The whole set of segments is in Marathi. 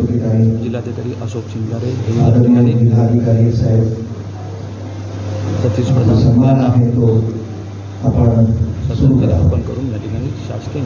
जिल्हाधिकारी अशोक चिंगारे हे या ठिकाणी जिल्हाधिकारी साहेब सतीश प्रधान सन्मान आहे तो आपण श्रद्धांजली अर्पण करून या ठिकाणी शासकीय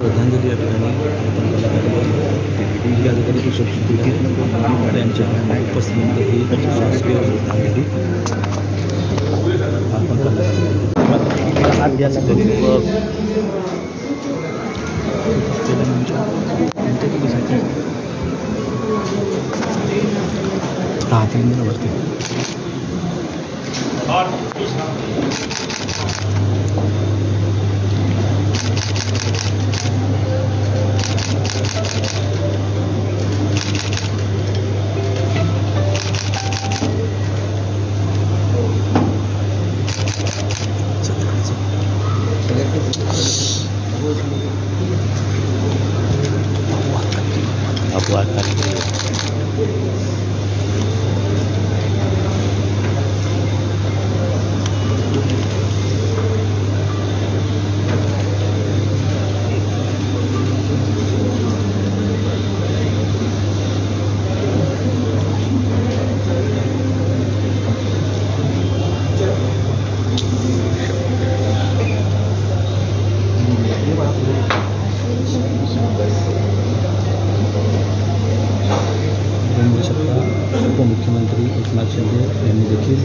श्रद्धांजली या ठिकाणी जिल्हाधिकारी अशोक चिंगारे यांच्या उपस्थितीमध्ये ही शासकीय श्रद्धांजली अर्पण करण्यात आली। उपमुख्यमंत्री एकनाथ शिंदे यांनी देखील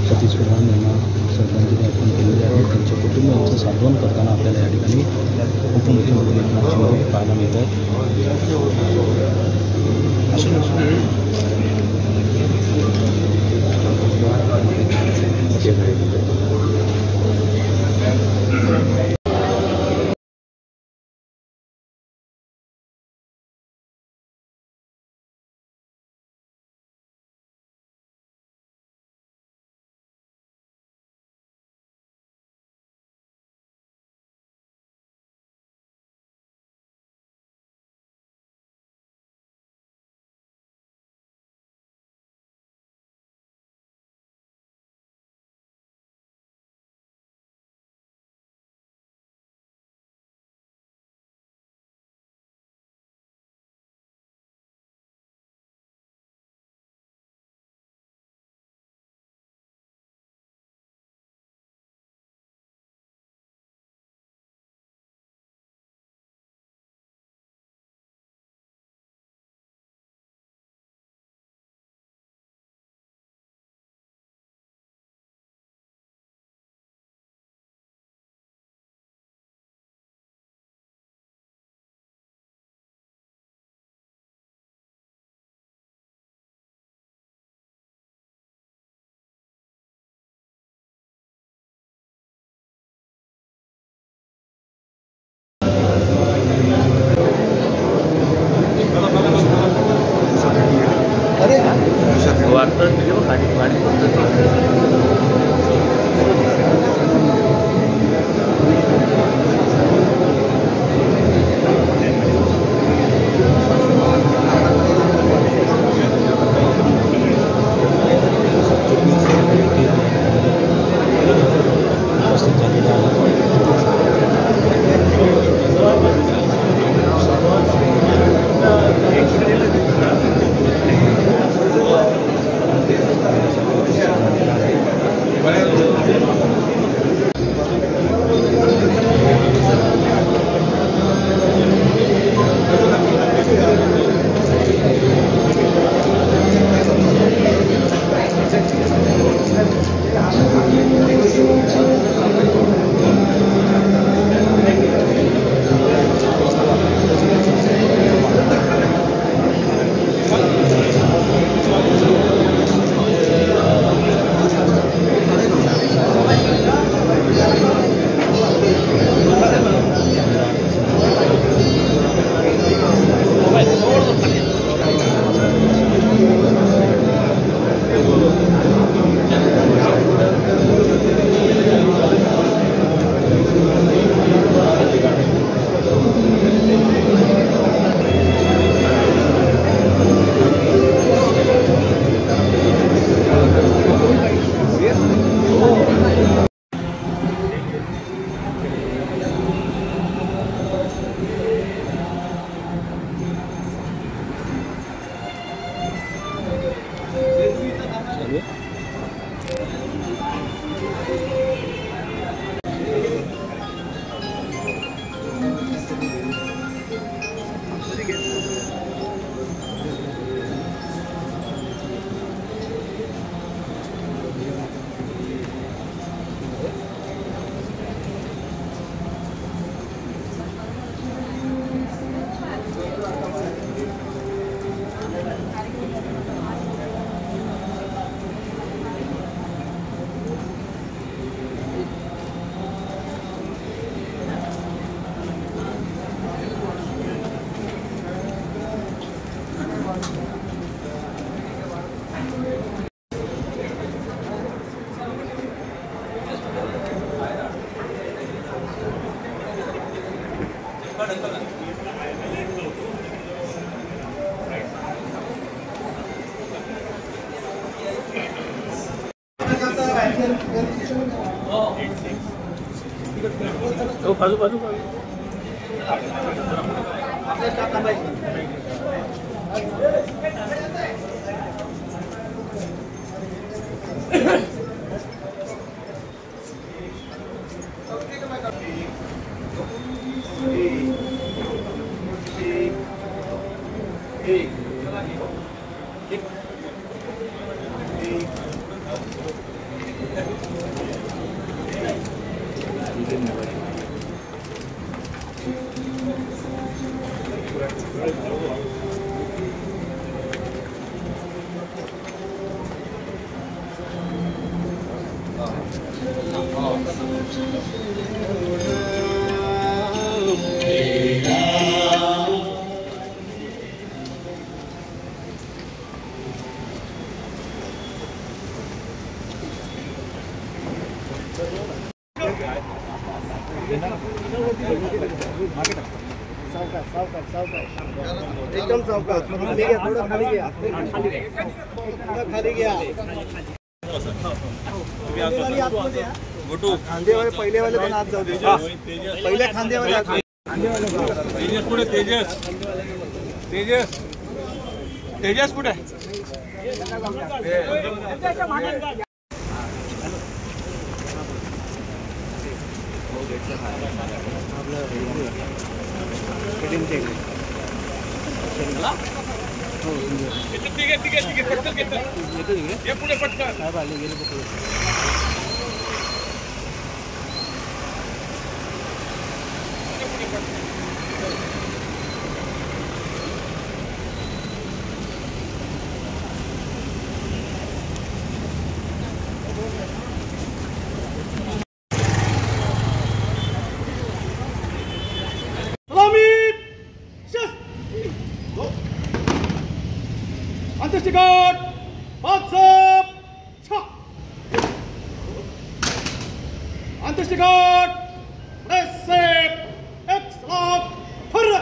सतीश प्रधान यांना श्रद्धांजली अर्पण केलेली आहे। त्यांच्या कुटुंबियांचं सांत्वन करताना आपल्याला या ठिकाणी उपमुख्यमंत्री एकनाथ शिंदे पाहायला मिळत आहेत। बाजू बाजू एकदम सावकाश खाली घ्या, थोडं खाली घ्या, खाली घ्या. खांदेवाले पहिलेवाले पण आत जाऊ दे. पहिल्या खांदेवाले तेजस कुठे? तेजस कुठे? पुढे पटकन Antistigot, WhatsApp, cha. Antistigot, receive, extract, hurra.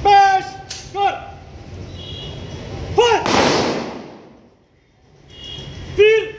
Bash, good. Fire. Fear.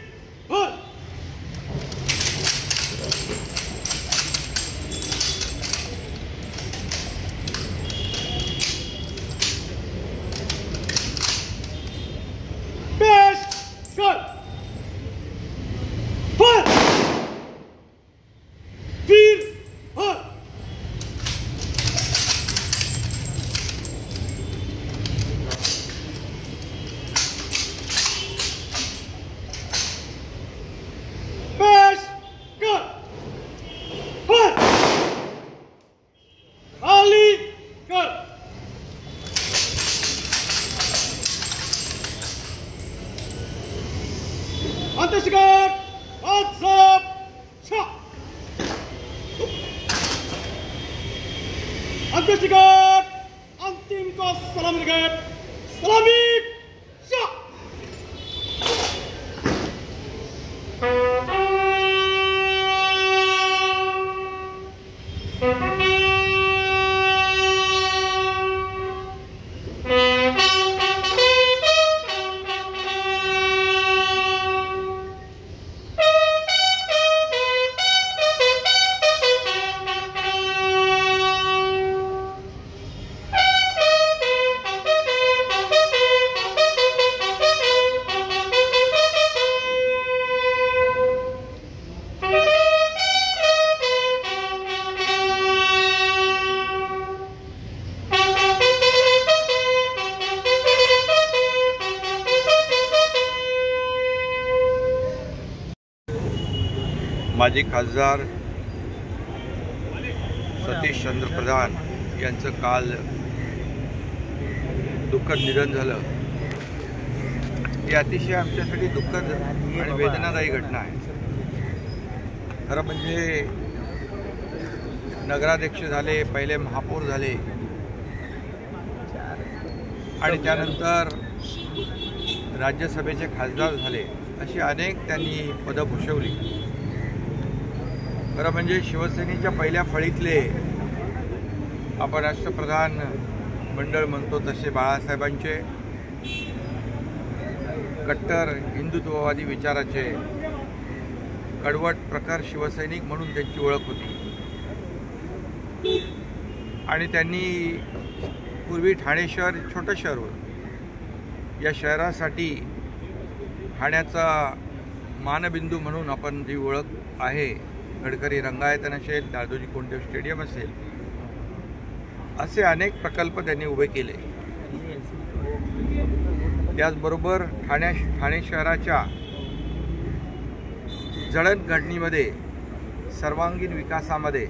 Antistigot, WhatsApp, cha. Antistigot, अंतिम को सलाम निगेट, सलामी, cha. माजी खासदार सतीश चंद्र प्रधान यांचं काल दुःखद निधन झालं. ही अतिशय आमच्यासाठी दुःखद आणि वेदनादायी घटना आहे. खरं म्हणजे नगराध्यक्ष झाले, पहिले महापौर झाले आणि त्यानंतर राज्यसभेचे खासदार झाले, अशी अनेक त्यांनी पदं भूषवली. खरं म्हणजे शिवसेनेच्या पहिल्या फळीतले आपण राष्ट्रप्रधान मंडळ म्हणतो तसे बाळासाहेबांचे कट्टर हिंदुत्ववादी विचाराचे कडवट प्रखर शिवसैनिक म्हणून त्यांची ओळख होती. आणि त्यांनी पूर्वी ठाणे शहर छोटं शहर होतं, या शहरासाठी ठाण्याचा मानबिंदू म्हणून आपण जी ओळख आहे, गडकरी रंगायतन असेल, दादोजी कोंडदेव स्टेडियम असेल, असे अनेक प्रकल्प त्यांनी उभे केले. त्याचबरोबर ठाणे शहराच्या जडणघडणीमध्ये सर्वांगीण विकासामध्ये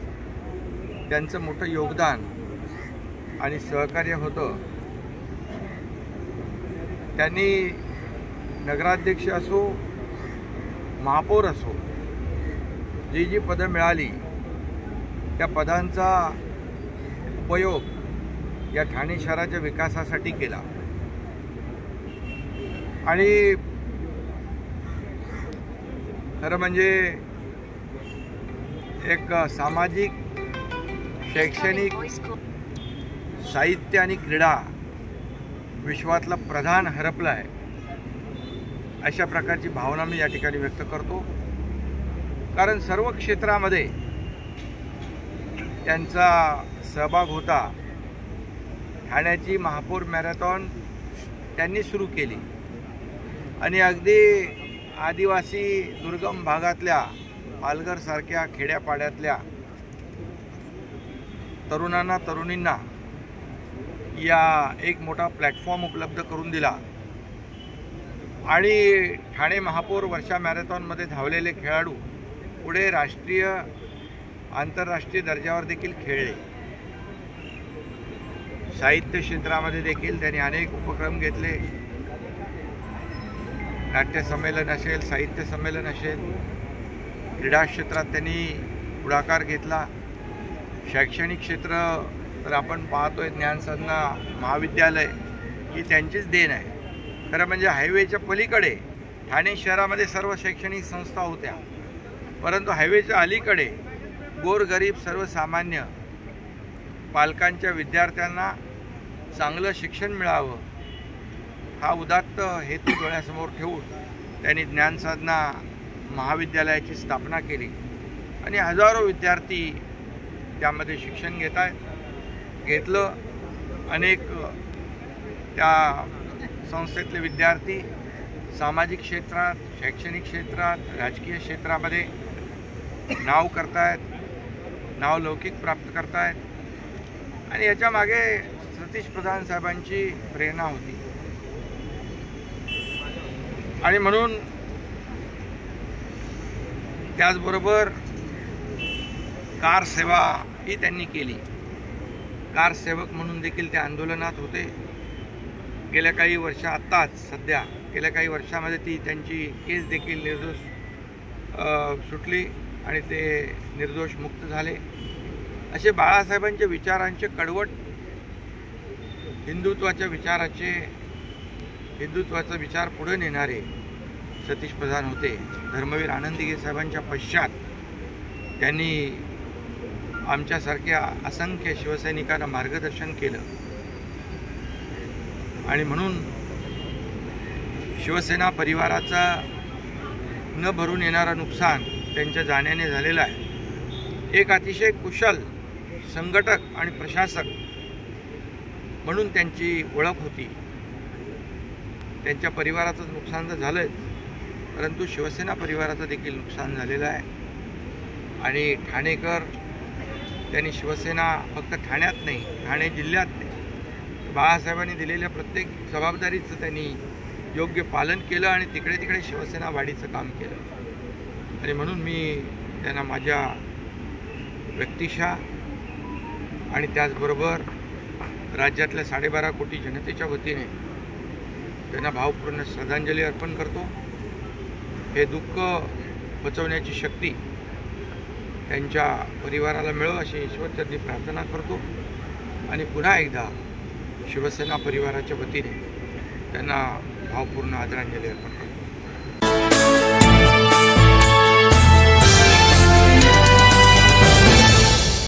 त्यांचं मोठं योगदान आणि सहकार्य होतं. त्यांनी नगराध्यक्ष असो, महापौर असो, जी जी पदं मिळाली त्या पदांचा उपयोग या ठाणे शहराच्या विकासासाठी केला. आणि खरं म्हणजे एक सामाजिक, शैक्षणिक, साहित्य आणि क्रीडा विश्वातला प्रधान हरपला आहे, अशा प्रकारची भावना मी या ठिकाणी व्यक्त करतो. कारण सर्व क्षेत्रामध्ये त्यांचा सहभाग होता. ठाण्याची महापौर मॅरेथॉन त्यांनी सुरू केली आणि अगदी आदिवासी दुर्गम भागातल्या पालघरसारख्या खेड्यापाड्यातल्या तरुणांना, तरुणींना या एक मोठा प्लॅटफॉर्म उपलब्ध करून दिला. आणि ठाणे महापौर वर्षा मॅरेथॉनमध्ये धावलेले खेळाडू पुढे राष्ट्रीय, आंतरराष्ट्रीय दर्जावर देखील खेळले. साहित्य क्षेत्रामध्ये देखील त्यांनी अनेक उपक्रम घेतले. नाट्य संमेलन असेल, साहित्य संमेलन असेल, क्रीडा क्षेत्रात त्यांनी पुढाकार घेतला. शैक्षणिक क्षेत्र तर आपण पाहतोय, ज्ञानसाधना महाविद्यालय ही त्यांचीच देण आहे. खरं म्हणजे हायवेच्या पलीकडे ठाणे शहरामध्ये सर्व शैक्षणिक संस्था होत्या, परंतु हायवेच्या अलीकडे गोरगरीब सर्वसामान्य पालकांच्या विद्यार्थ्यांना चांगलं शिक्षण मिळावं हा उदात्त हेतू डोळ्यासमोर ठेवून त्यांनी ज्ञानसाधना महाविद्यालयाची स्थापना केली आणि हजारो विद्यार्थी त्यामध्ये शिक्षण घेतलं. अनेक त्या संस्थेतले विद्यार्थी सामाजिक क्षेत्रात, शैक्षणिक क्षेत्रात, राजकीय क्षेत्रामध्ये नाव करतायत, नावलौकिक प्राप्त करतायत. आणि याच्या मागे सतीश प्रधान साहेबांची प्रेरणा होती. आणि म्हणून त्याचबरोबर कार सेवा ही त्यांनी केली. कार सेवक म्हणून देखील ते आंदोलनात होते. गेल्या काही गेल्या काही वर्षामध्ये ती त्यांची केस देखील निर्दोष सुटली आणि ते निर्दोष मुक्त झाले. असे बाळासाहेबांच्या विचारांचे कडवट हिंदुत्वाचा विचार पुढे नेणारे सतीश प्रधान होते. धर्मवीर आनंदीगे साहेबांच्या पश्चात त्यांनी आमच्यासारख्या असंख्य शिवसैनिकांना मार्गदर्शन केलं. आणि म्हणून शिवसेना परिवाराचा न भरून येणारा नुकसान त्यांच्या जाण्याने झालेला आहे. एक अतिशय कुशल संघटक आणि प्रशासक म्हणून त्यांची ओळख होती. त्यांच्या परिवाराचं नुकसान तर झालंच, परंतु शिवसेना परिवाराचं देखील नुकसान झालेलं आहे. आणि ठाणेकर त्यांनी शिवसेना फक्त ठाण्यात नाही, ठाणे जिल्ह्यात नाही, बाळासाहेबांनी दिलेल्या प्रत्येक जबाबदारीचं त्यांनी योग्य पालन केलं आणि तिकडे तिकडे शिवसेना वाढीचं काम केलं. आणि म्हणून मी त्यांना माझ्या व्यक्तिशः आणि त्याचबरोबर राज्यातल्या 12.5 कोटी जनतेच्या वतीने त्यांना भावपूर्ण श्रद्धांजली अर्पण करतो. हे दुःख पचवण्याची शक्ती त्यांच्या परिवाराला मिळो अशी ईश्वरचरणी प्रार्थना करतो. आणि पुन्हा एकदा शिवसेना परिवाराच्या वतीने त्यांना भावपूर्ण आदरांजली अर्पण करतो.